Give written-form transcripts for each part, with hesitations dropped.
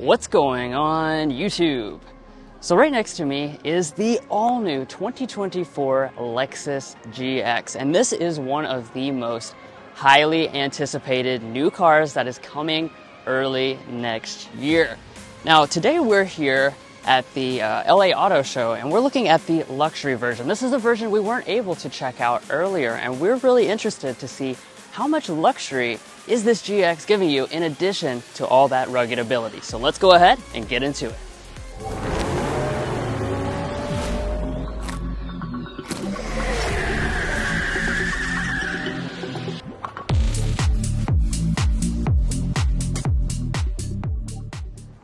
What's going on YouTube? So right next to me is the all-new 2024 Lexus GX, and this is one of the most highly anticipated new cars that is coming early next year. Now today we're here at the LA Auto Show and we're looking at the luxury version. This is a version we weren't able to check out earlier, and we're really interested to see how much luxury is this GX giving you in addition to all that rugged ability. So let's go ahead and get into it.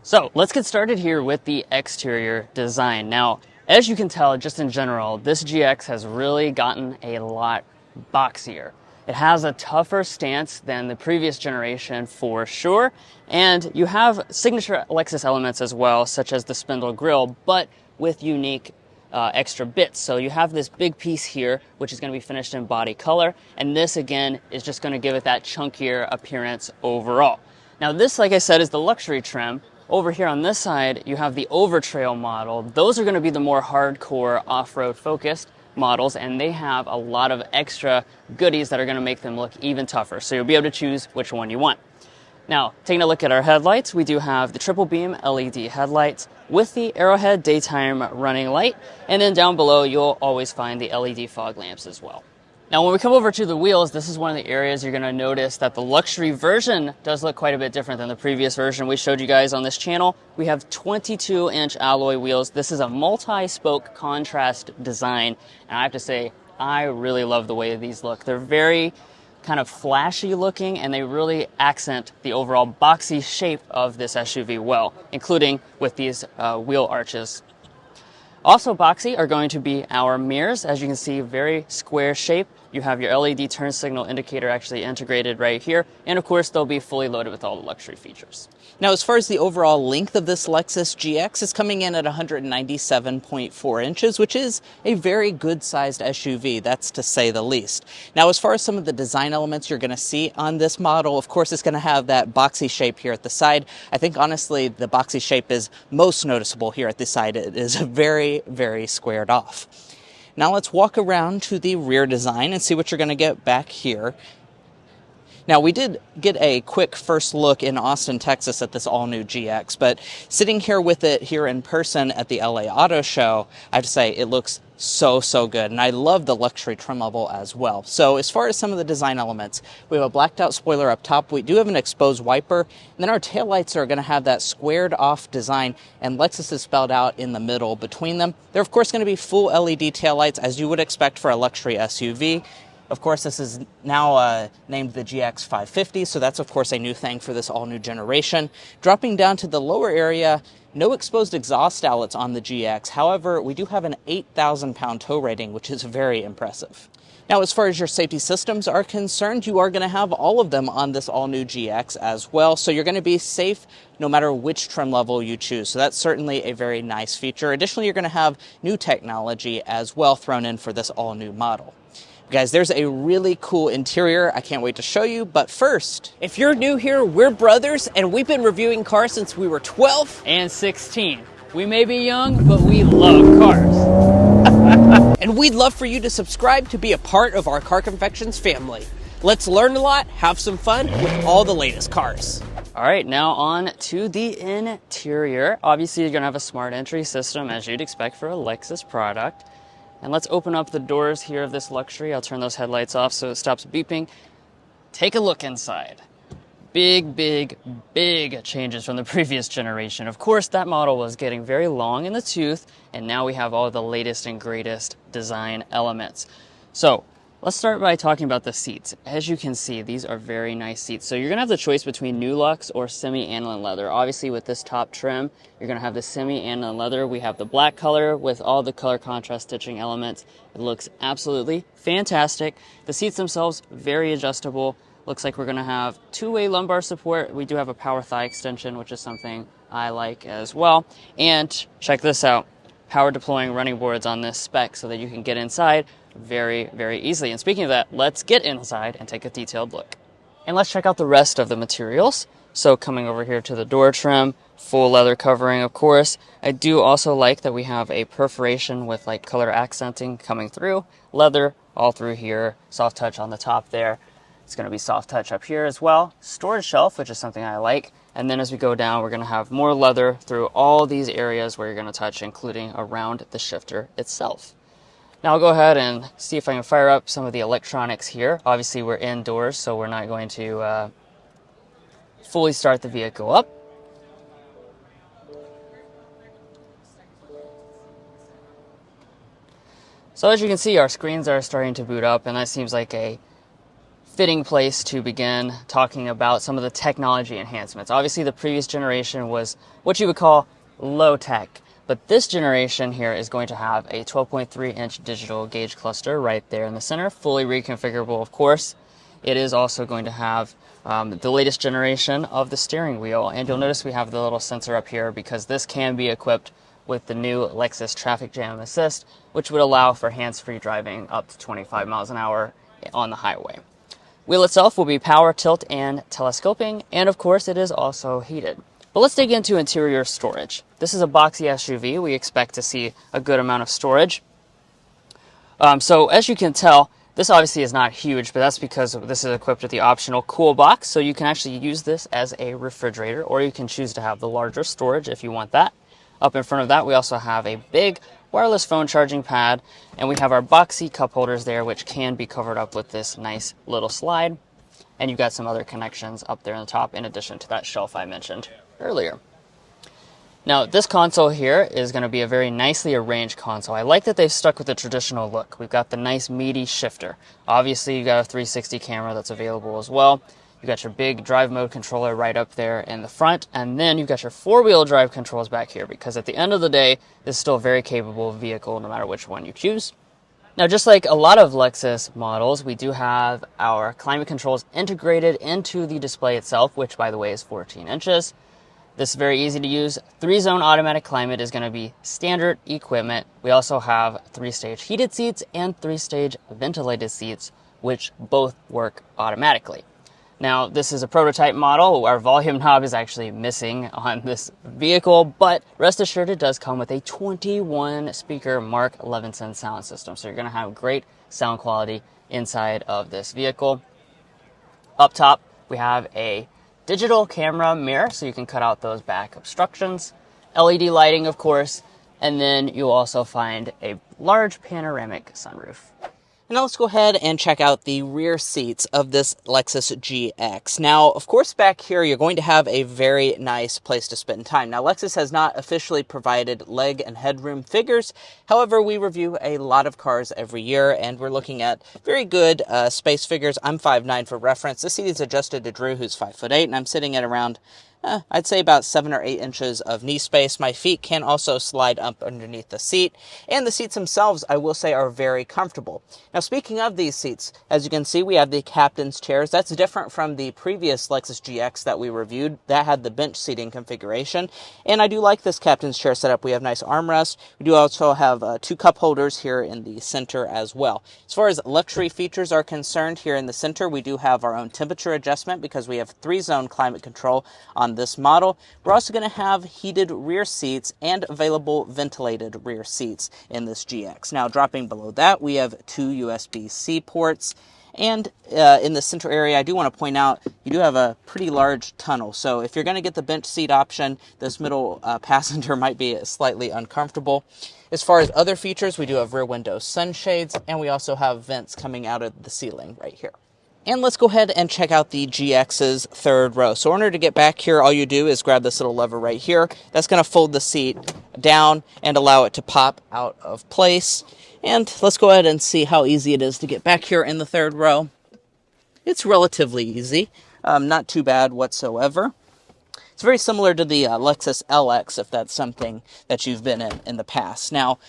So let's get started here with the exterior design. Now, as you can tell, just in general, this GX has really gotten a lot boxier. It has a tougher stance than the previous generation for sure, and you have signature Lexus elements as well, such as the spindle grille, but with unique extra bits. So you have this big piece here, which is going to be finished in body color, and this again is just going to give it that chunkier appearance overall. Now this, like I said, is the luxury trim. Over here on this side, you have the Overtrail model. Those are going to be the more hardcore off-road focused models, and they have a lot of extra goodies that are going to make them look even tougher. So you'll be able to choose which one you want. Now, taking a look at our headlights, we do have the triple beam LED headlights with the Arrowhead daytime running light, and then down below you'll always find the LED fog lamps as well. Now when we come over to the wheels, this is one of the areas you're going to notice that the luxury version does look quite a bit different than the previous version we showed you guys on this channel. We have 22-inch alloy wheels. This is a multi-spoke contrast design, and I have to say, I really love the way these look. They're very kind of flashy looking, and they really accent the overall boxy shape of this SUV well, including with these wheel arches. Also boxy are going to be our mirrors. As you can see, very square shape. You have your LED turn signal indicator actually integrated right here. And of course, they'll be fully loaded with all the luxury features. Now, as far as the overall length of this Lexus GX, is coming in at 197.4 inches, which is a very good-sized SUV, that's to say the least. Now, as far as some of the design elements you're going to see on this model, of course, it's going to have that boxy shape here at the side. I think, honestly, the boxy shape is most noticeable here at the side. It is very, very squared off. Now, let's walk around to the rear design and see what you're going to get back here. Now, we did get a quick first look in Austin, Texas at this all-new GX, but sitting here with it here in person at the LA Auto Show, I have to say it looks so good, and I love the luxury trim level as well. So as far as some of the design elements, we have a blacked out spoiler up top. We do have an exposed wiper, and then our taillights are going to have that squared off design, and Lexus is spelled out in the middle between them. They're of course going to be full LED taillights, as you would expect for a luxury SUV. Of course, this is now named the GX 550, so that's of course a new thing for this all-new generation. Dropping down to the lower area, no exposed exhaust outlets on the GX. However, we do have an 8,000-pound tow rating, which is very impressive. Now, as far as your safety systems are concerned, you are going to have all of them on this all-new GX as well, so you're going to be safe no matter which trim level you choose. So that's certainly a very nice feature. Additionally, you're going to have new technology as well thrown in for this all-new model. Guys, there's a really cool interior I can't wait to show you, but first, if you're new here, we're brothers, and we've been reviewing cars since we were 12 and 16. We may be young, but we love cars. And we'd love for you to subscribe to be a part of our Car Confections family. Let's learn a lot, have some fun with all the latest cars. All right, now on to the interior. Obviously, you're going to have a smart entry system, as you'd expect for a Lexus product. And let's open up the doors here of this luxury. I'll turn those headlights off so it stops beeping. Take a look inside. Big changes from the previous generation. Of course, that model was getting very long in the tooth, and now we have all the latest and greatest design elements. So let's start by talking about the seats. As you can see, these are very nice seats. So you're going to have the choice between Nulux or semi-aniline leather. Obviously, with this top trim, you're going to have the semi-aniline leather. We have the black color with all the color contrast stitching elements. It looks absolutely fantastic. The seats themselves, very adjustable. Looks like we're going to have two-way lumbar support. We do have a power thigh extension, which is something I like as well. And check this out. Power deploying running boards on this spec so that you can get inside very easily. And speaking of that, let's get inside and take a detailed look. And let's check out the rest of the materials. So coming over here to the door trim, full leather covering, of course. I do also like that we have a perforation with like color accenting coming through. Leather all through here, soft touch on the top there. It's going to be soft touch up here as well. Storage shelf, which is something I like. And then as we go down, we're going to have more leather through all these areas where you're going to touch, including around the shifter itself. Now I'll go ahead and see if I can fire up some of the electronics here. Obviously we're indoors, so we're not going to fully start the vehicle up. So as you can see, our screens are starting to boot up, and that seems like a fitting place to begin talking about some of the technology enhancements. Obviously, the previous generation was what you would call low tech, but this generation here is going to have a 12.3-inch digital gauge cluster right there in the center, fully reconfigurable, of course. It is also going to have the latest generation of the steering wheel, and you'll notice we have the little sensor up here because this can be equipped with the new Lexus Traffic Jam Assist, which would allow for hands-free driving up to 25 miles an hour on the highway. Wheel itself will be power, tilt, and telescoping, and of course it is also heated. But let's dig into interior storage. This is a boxy SUV. We expect to see a good amount of storage. So as you can tell, this obviously is not huge, but that's because this is equipped with the optional cool box, so you can actually use this as a refrigerator, or you can choose to have the larger storage if you want that. Up in front of that, we also have a big wireless phone charging pad, and we have our boxy cup holders there, which can be covered up with this nice little slide. And you've got some other connections up there on the top, in addition to that shelf I mentioned earlier. Now, this console here is going to be a very nicely arranged console. I like that they've stuck with the traditional look. We've got the nice meaty shifter. Obviously, you've got a 360 camera that's available as well. You've got your big drive mode controller right up there in the front, and then you've got your four-wheel drive controls back here, because at the end of the day, this is still a very capable vehicle no matter which one you choose. Now, just like a lot of Lexus models, we do have our climate controls integrated into the display itself, which, by the way, is 14 inches. This is very easy to use. 3-zone automatic climate is going to be standard equipment. We also have 3-stage heated seats and 3-stage ventilated seats, which both work automatically. Now, this is a prototype model. Our volume knob is actually missing on this vehicle, but rest assured it does come with a 21-speaker Mark Levinson sound system. So you're going to have great sound quality inside of this vehicle. Up top, we have a digital camera mirror, so you can cut out those back obstructions. LED lighting, of course, and then you'll also find a large panoramic sunroof. And now let's go ahead and check out the rear seats of this Lexus GX. Now, of course, back here, you're going to have a very nice place to spend time. Now, Lexus has not officially provided leg and headroom figures. However, we review a lot of cars every year, and we're looking at very good space figures. I'm 5'9" for reference. This seat is adjusted to Drew, who's 5'8", and I'm sitting at around I'd say about 7 or 8 inches of knee space. My feet can also slide up underneath the seat, and the seats themselves, I will say, are very comfortable. Now, speaking of these seats, as you can see, we have the captain's chairs. That's different from the previous Lexus GX that we reviewed. That had the bench seating configuration, and I do like this captain's chair setup. We have nice armrests. We do also have 2 cup holders here in the center as well. As far as luxury features are concerned, here in the center, we do have our own temperature adjustment because we have 3-zone climate control on this model. We're also going to have heated rear seats and available ventilated rear seats in this GX. Now, dropping below that, we have 2 USB-C ports. And in the center area, I do want to point out, you do have a pretty large tunnel. So if you're going to get the bench seat option, this middle passenger might be slightly uncomfortable. As far as other features, we do have rear window sunshades, and we also have vents coming out of the ceiling right here. And let's go ahead and check out the GX's third row. So in order to get back here, all you do is grab this little lever right here. That's going to fold the seat down and allow it to pop out of place. And let's go ahead and see how easy it is to get back here in the third row. It's relatively easy, not too bad whatsoever. It's very similar to the Lexus LX, if that's something that you've been in the past. Now,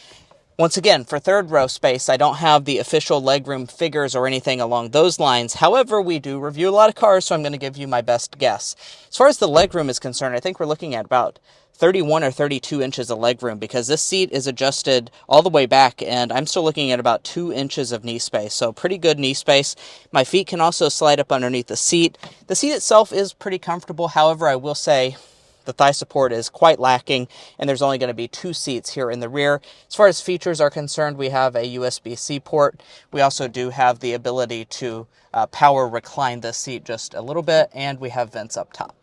Once again, for third row space, I don't have the official legroom figures or anything along those lines. However, we do review a lot of cars, so I'm going to give you my best guess. As far as the legroom is concerned, I think we're looking at about 31 or 32 inches of legroom, because this seat is adjusted all the way back, and I'm still looking at about 2 inches of knee space, so pretty good knee space. My feet can also slide up underneath the seat. The seat itself is pretty comfortable. However, I will say the thigh support is quite lacking, and there's only going to be 2 seats here in the rear. As far as features are concerned, we have a USB-C port. We also do have the ability to power recline the seat just a little bit, and we have vents up top.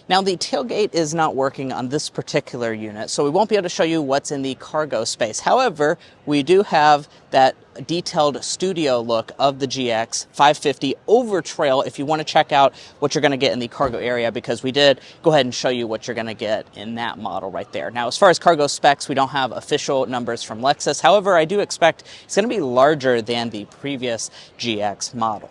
Now, the tailgate is not working on this particular unit, so we won't be able to show you what's in the cargo space. However, we do have that detailed studio look of the GX 550 over trail if you want to check out what you're going to get in the cargo area, because we did go ahead and show you what you're going to get in that model right there. Now, as far as cargo specs, we don't have official numbers from Lexus. However, I do expect it's going to be larger than the previous GX model.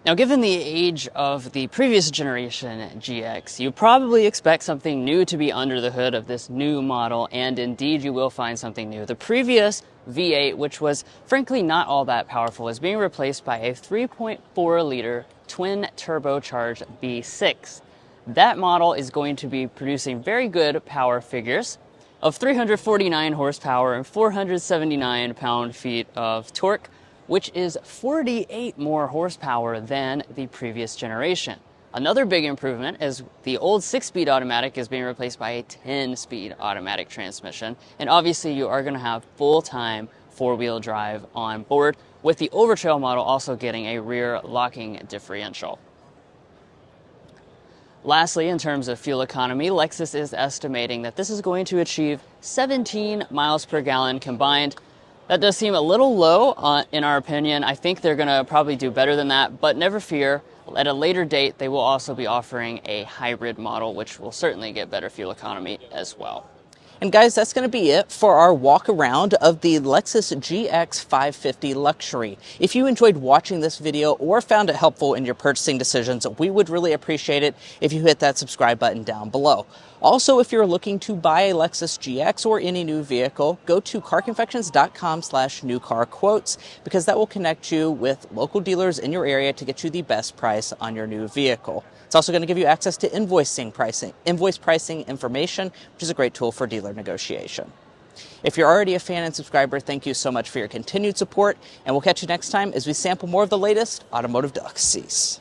Now, given the age of the previous generation GX, you probably expect something new to be under the hood of this new model, and indeed you will find something new. The previous V8, which was frankly not all that powerful, is being replaced by a 3.4-liter twin turbocharged V6. That model is going to be producing very good power figures of 349 horsepower and 479 pound-feet of torque, which is 48 more horsepower than the previous generation. Another big improvement is the old 6-speed automatic is being replaced by a 10-speed automatic transmission, and obviously you are going to have full-time 4-wheel drive on board, with the Overtrail model also getting a rear locking differential. Lastly, in terms of fuel economy, Lexus is estimating that this is going to achieve 17 miles per gallon combined. That does seem a little low in our opinion. I think they're going to probably do better than that, but never fear. At a later date, they will also be offering a hybrid model, which will certainly get better fuel economy as well. And guys, that's going to be it for our walk around of the Lexus GX 550 Luxury. If you enjoyed watching this video or found it helpful in your purchasing decisions, we would really appreciate it if you hit that subscribe button down below. Also, if you're looking to buy a Lexus GX or any new vehicle, go to carconfections.com/newcarquotes, because that will connect you with local dealers in your area to get you the best price on your new vehicle. It's also going to give you access to invoice pricing information, which is a great tool for dealer negotiation. If you're already a fan and subscriber, thank you so much for your continued support, and we'll catch you next time as we sample more of the latest automotive delicacies.